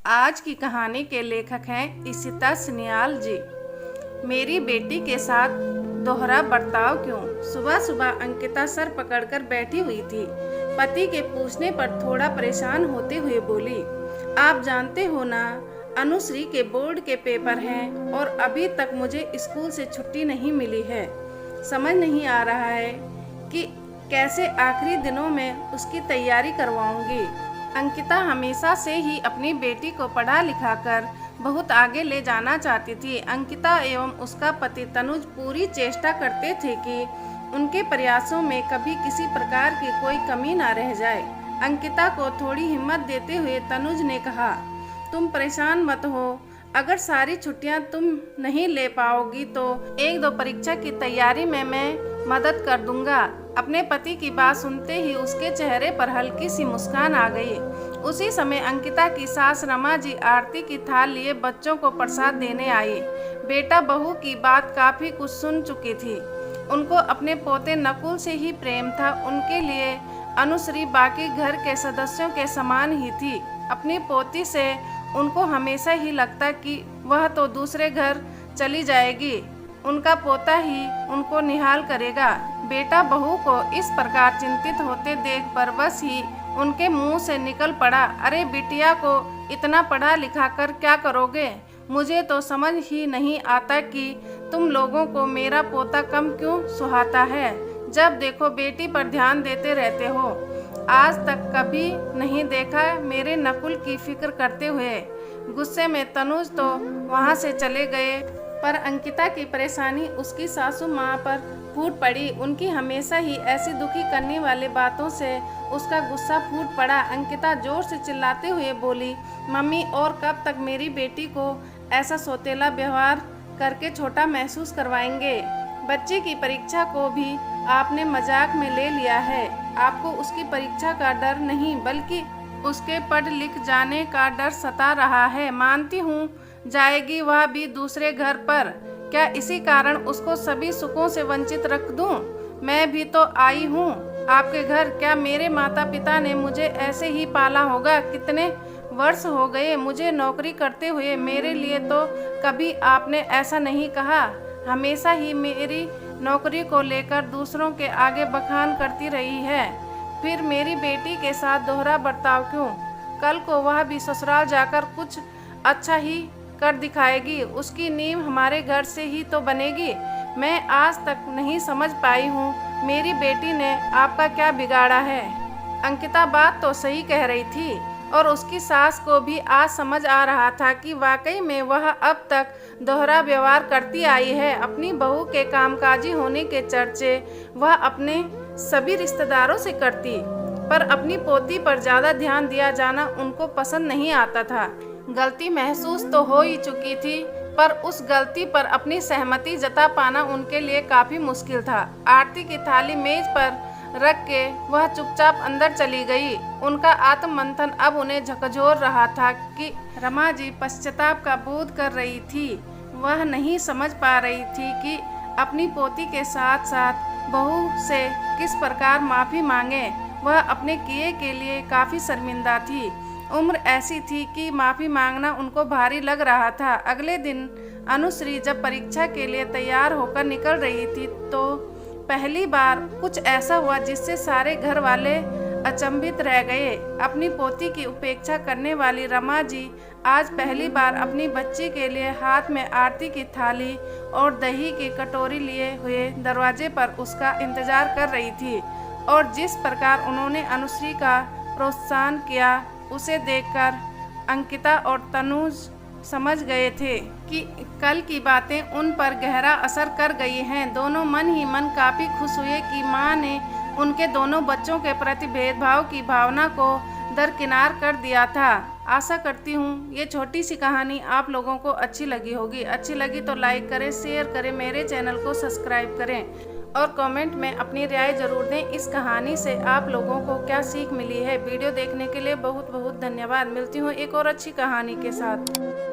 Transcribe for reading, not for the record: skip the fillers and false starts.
आज की कहानी के लेखक हैं इशिता सन्याल जी। मेरी बेटी के साथ दोहरा बर्ताव क्यों। सुबह सुबह अंकिता सर पकड़कर बैठी हुई थी। पति के पूछने पर थोड़ा परेशान होते हुए बोली, आप जानते हो ना, अनुश्री के बोर्ड के पेपर हैं और अभी तक मुझे स्कूल से छुट्टी नहीं मिली है। समझ नहीं आ रहा है कि कैसे आखिरी दिनों में उसकी तैयारी करवाऊंगी। अंकिता हमेशा से ही अपनी बेटी को पढ़ा लिखा कर बहुत आगे ले जाना चाहती थी। अंकिता एवं उसका पति तनुज पूरी चेष्टा करते थे कि उनके प्रयासों में कभी किसी प्रकार की कोई कमी ना रह जाए। अंकिता को थोड़ी हिम्मत देते हुए तनुज ने कहा, तुम परेशान मत हो, अगर सारी छुट्टियां तुम नहीं ले पाओगी तो 1-2 परीक्षा की तैयारी में मैं मदद कर दूंगा। अपने पति की बात सुनते ही उसके चेहरे पर हल्की सी मुस्कान आ गई। उसी समय अंकिता की सास रमा जी आरती की थाल लिए बच्चों को प्रसाद देने आई। बेटा बहू की बात काफी कुछ सुन चुकी थी। उनको अपने पोते नकुल से ही प्रेम था। उनके लिए अनुश्री बाकी घर के सदस्यों के समान ही थी। अपनी पोती से उनको हमेशा ही लगता कि वह तो दूसरे घर चली जाएगी, उनका पोता ही उनको निहाल करेगा। बेटा बहू को इस प्रकार चिंतित होते देख पर बस ही उनके मुंह से निकल पड़ा, अरे बिटिया को इतना पढ़ा लिखा कर क्या करोगे। मुझे तो समझ ही नहीं आता कि तुम लोगों को मेरा पोता कम क्यों सुहाता है। जब देखो बेटी पर ध्यान देते रहते हो। आज तक कभी नहीं देखा मेरे नकुल की फिक्र करते हुए। गुस्से में तनुज तो वहाँ से चले गए, पर अंकिता की परेशानी उसकी सासू माँ पर फूट पड़ी। उनकी हमेशा ही ऐसी दुखी करने वाली बातों से उसका गुस्सा फूट पड़ा। अंकिता जोर से चिल्लाते हुए बोली, मम्मी और कब तक मेरी बेटी को ऐसा सौतेला व्यवहार करके छोटा महसूस करवाएंगे। बच्चे की परीक्षा को भी आपने मजाक में ले लिया है। आपको उसकी परीक्षा का डर नहीं बल्कि उसके पढ़ लिख जाने का डर सता रहा है। मानती हूँ जाएगी वह भी दूसरे घर पर, क्या इसी कारण उसको सभी सुखों से वंचित रख दूं। मैं भी तो आई हूँ आपके घर, क्या मेरे माता पिता ने मुझे ऐसे ही पाला होगा। कितने वर्ष हो गए मुझे नौकरी करते हुए, मेरे लिए तो कभी आपने ऐसा नहीं कहा। हमेशा ही मेरी नौकरी को लेकर दूसरों के आगे बखान करती रही है। फिर मेरी बेटी के साथ दोहरा बर्ताव क्यों। कल को वह भी ससुराल जाकर कुछ अच्छा ही कर दिखाएगी। उसकी नींव हमारे घर से ही तो बनेगी। मैं आज तक नहीं समझ पाई हूँ मेरी बेटी ने आपका क्या बिगाड़ा है। अंकिता बात तो सही कह रही थी और उसकी सास को भी आज समझ आ रहा था कि वाकई में वह अब तक दोहरा व्यवहार करती आई है। अपनी बहू के कामकाजी होने के चर्चे वह अपने सभी रिश्तेदारों से करती, पर अपनी पोती पर ज़्यादा ध्यान दिया जाना उनको पसंद नहीं आता था। गलती महसूस तो हो ही चुकी थी, पर उस गलती पर अपनी सहमति जता पाना उनके लिए काफ़ी मुश्किल था। आरती की थाली मेज पर रख के वह चुपचाप अंदर चली गई। उनका आत्ममंथन अब उन्हें झकझोर रहा था कि रमा जी पश्चाताप का बोध कर रही थी। वह नहीं समझ पा रही थी कि अपनी पोती के साथ साथ बहू से किस प्रकार माफ़ी मांगे। वह अपने किए के लिए काफ़ी शर्मिंदा थी। उम्र ऐसी थी कि माफ़ी मांगना उनको भारी लग रहा था। अगले दिन अनुश्री जब परीक्षा के लिए तैयार होकर निकल रही थी तो पहली बार कुछ ऐसा हुआ जिससे सारे घर वाले अचंभित रह गए। अपनी पोती की उपेक्षा करने वाली रमा जी आज पहली बार अपनी बच्ची के लिए हाथ में आरती की थाली और दही की कटोरी लिए हुए दरवाजे पर उसका इंतजार कर रही थी। और जिस प्रकार उन्होंने अनुश्री का प्रोत्साहन किया, उसे देखकर अंकिता और तनुज समझ गए थे कि कल की बातें उन पर गहरा असर कर गई हैं। दोनों मन ही मन काफ़ी खुश हुए कि माँ ने उनके दोनों बच्चों के प्रति भेदभाव की भावना को दरकिनार कर दिया था। आशा करती हूँ ये छोटी सी कहानी आप लोगों को अच्छी लगी होगी। अच्छी लगी तो लाइक करें, शेयर करें, मेरे चैनल को सब्सक्राइब करें और कमेंट में अपनी राय ज़रूर दें। इस कहानी से आप लोगों को क्या सीख मिली है। वीडियो देखने के लिए बहुत बहुत धन्यवाद। मिलती हूँ एक और अच्छी कहानी के साथ।